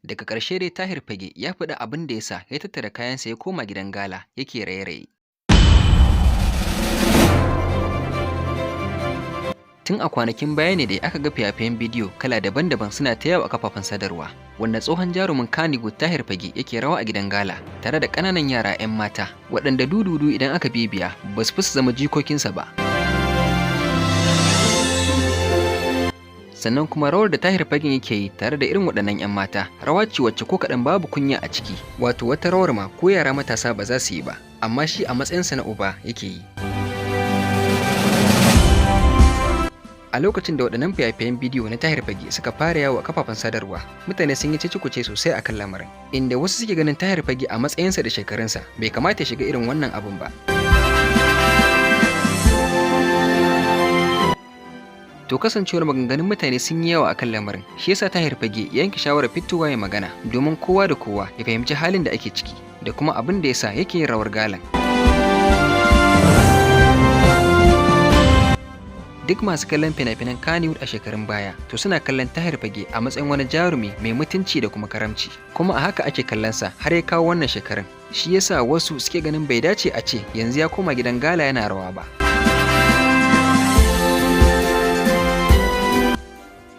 Daga ƙarshe dai Tahir Fage ya faɗi abin da ya sa ya tattara kayansa ya koma gidan gala yake raye-raye. Tun a kwanakin baya ne dai aka ga fayafayen bidiyo kala daban-daban suna ta yawo a kafafen sadarwa, wanda tsohon jarumin Kannywood Tahir Fage yake rawa a gidan gala tare da ƙananan yara 'yan mata waɗanda dududu idan aka bibiya ba su fi su zama jikokinsa ba. Sannan kuma rawar da Tahir Fagen yake yi tare da irin waɗannan 'yan mata rawa ce wacce ko kaɗan babu kunya a ciki, wato wata rawar ma ko yara matasa ba za su yi ba, amma shi a matsayinsa na uba yake yi. A lokacin da waɗannan fayafayen bidiyo na Tahir Fage suka fara yawo a kafafen sadarwa, mutane sun yi cece-kuce sosai akan lamarin, inda wasu suke ganin Tahir Fage a matsayinsa da shekarunsa bai kamata ya shiga irin wannan abun ba. To kasancewar maganganun mutane sun yi yawa akan lamarin, shi yasa Tahir Fage ya yanke shawarar fitowa ya magana domin kowa da kowa ya fahimci halin da ake ciki da kuma abin da yasa yake yin rawar galan. Duk masu kallon fina-finan Kannywood a shekarun baya to suna kallon Tahir Fage a matsayin wani jarumi mai mutunci da kuma karamci, kuma a haka ake kallonsa har ya kawo wannan shekarun. Shi yasa wasu suke ganin bai dace a ce yanzu ya koma gidan gala yana rawa ba.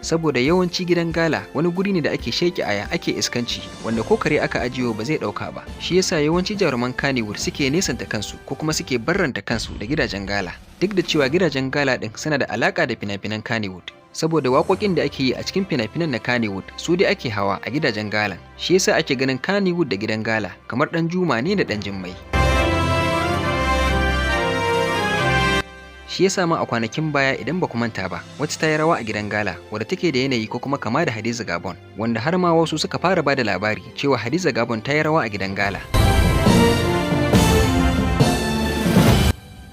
Saboda yawanci gidan gala wani guri ne da ake sheke aya ake iskanci, wanda ko kare aka ajiyo ba zai ɗauka ba. Shi yasa yawanci jaruman Kannywood suke nesanta kansu ko kuma suke barranta kansu da gidajen gala, duk da cewa gidajen gala ɗin suna da alaƙa da fina-finan Kannywood, saboda waƙoƙin da ake yi a cikin fina-finan na Kannywood su dai ake hawa a gidajen galan. Shi yasa ake ganin Kannywood da gidan gala kamar ɗan Juma ne da ɗan Jummai. Shi yasa ma a kwanakin baya idan ba ku manta ba, wacce ta yi rawa a gidan gala wadda take da yanayi ko kuma kama da Hadiza Gabon, wanda har ma wasu suka fara bada labari cewa Hadiza Gabon ta yi rawa a gidan gala.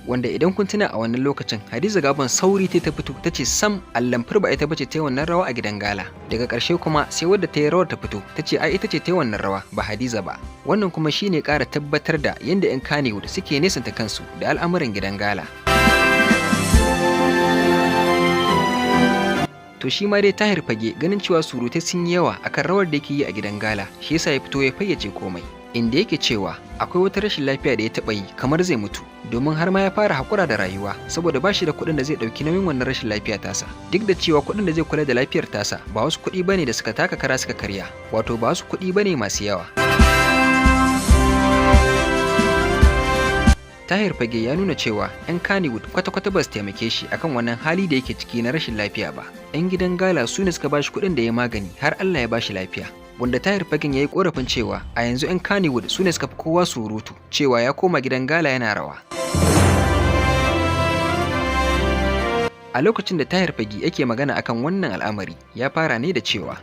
Wanda idan kun tuna a wannan lokacin Hadiza Gabon sauri ta fito ta ce sam allamfur ba ita bace ta yi wannan rawa a gidan gala. Daga ƙarshe kuma sai wadda ta yi rawar ta fito ta ce ai ita ce ta yi wannan rawa ba Hadiza ba. Wannan kuma shine ƙara tabbatar da yadda 'yan Kannywood suke nesanta kansu da al'amuran gidan gala. To shi ma dai Tahir Fage ganin cewa surutai sun yi yawa akan rawar da yake yi a gidan gala, shi yasa ya fito ya fayyace komai, inda yake cewa akwai wata rashin lafiya da ya taɓa yi kamar zai mutu, domin har ma ya fara haƙura da rayuwa saboda ba shi da kuɗin da zai ɗauki nauyin wannan rashin lafiya tasa. Duk da cewa kuɗin da zai kula da lafiyar tasa ba wasu kuɗi bane da suka taka kara suka karya, wato ba wasu kuɗi bane masu yawa. Tahir Fage ya nuna cewa 'yan Kannywood kwata-kwata ba su taimake shi akan wannan hali da yake ciki na rashin lafiya ba. 'Yan gidan gala su ne suka bashi kuɗin da ya magani har Allah ya bashi lafiya. Wanda Tahir Fagen ya yi ƙorafin cewa a yanzu 'yan Kannywood su ne suka fi kowa surutu cewa ya koma gidan gala yana rawa. A lokacin da Tahir Fage yake magana akan wannan al'amari, ya fara ne da cewa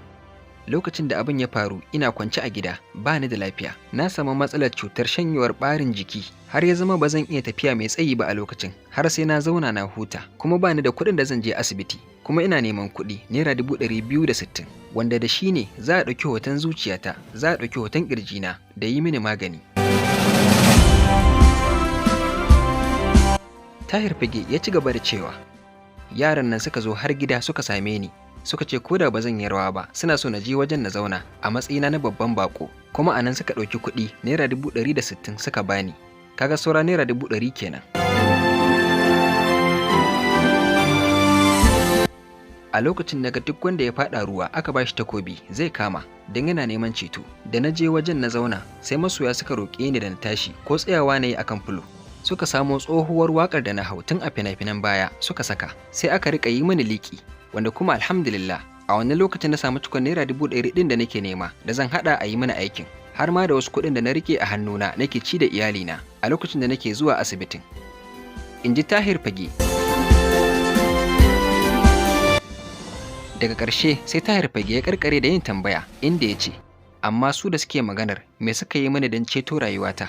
lokacin da abin ya faru ina kwance a gida ba ni da lafiya, na samu matsalar cutar shanyewar ɓarin jiki har ya zama ba zan iya tafiya mai tsayi ba a lokacin, har sai na zauna na huta, kuma ba ni da kuɗin da zan je asibiti, kuma ina neman kuɗi naira 260, wanda da shi ne za a ɗauki hoton zuciyata, za a ɗauki hoton ƙirjina da yi mini magani. Tahir Fage ya ci gaba da cewa yaran nan suka zo har gida suka same ni, suka ce ko da ba zan yi rawa ba suna so na je wajen na zauna a matsayina na babban bako, kuma a nan suka ɗauki kuɗi naira 160 suka bani, kaga saura naira 100 kenan. A lokacin naga duk wanda ya faɗa ruwa aka bashi takobi zai kama don yana neman ceto, da na je wajen na zauna sai masoya suka roƙe ni da na tashi ko tsayawa na yi akan fulo. Suka samo tsohuwar waƙar da na hau tun a fina-finan baya suka saka, sai aka riƙa yi mini liƙi, wanda kuma alhamdulillah a wannan lokacin na samu cikon naira 100 ɗin da nake nema da zan haɗa a yi mana aikin, har ma da wasu kuɗin da na rike a hannuna nake ci da iyalina a lokacin da nake zuwa asibitin. In ji Tahir Fage. Daga ƙarshe sai Tahir Fage ya ƙarƙare da yin tambaya inda ya ce, amma su da suke maganar me suka yi mini don ceto rayuwata?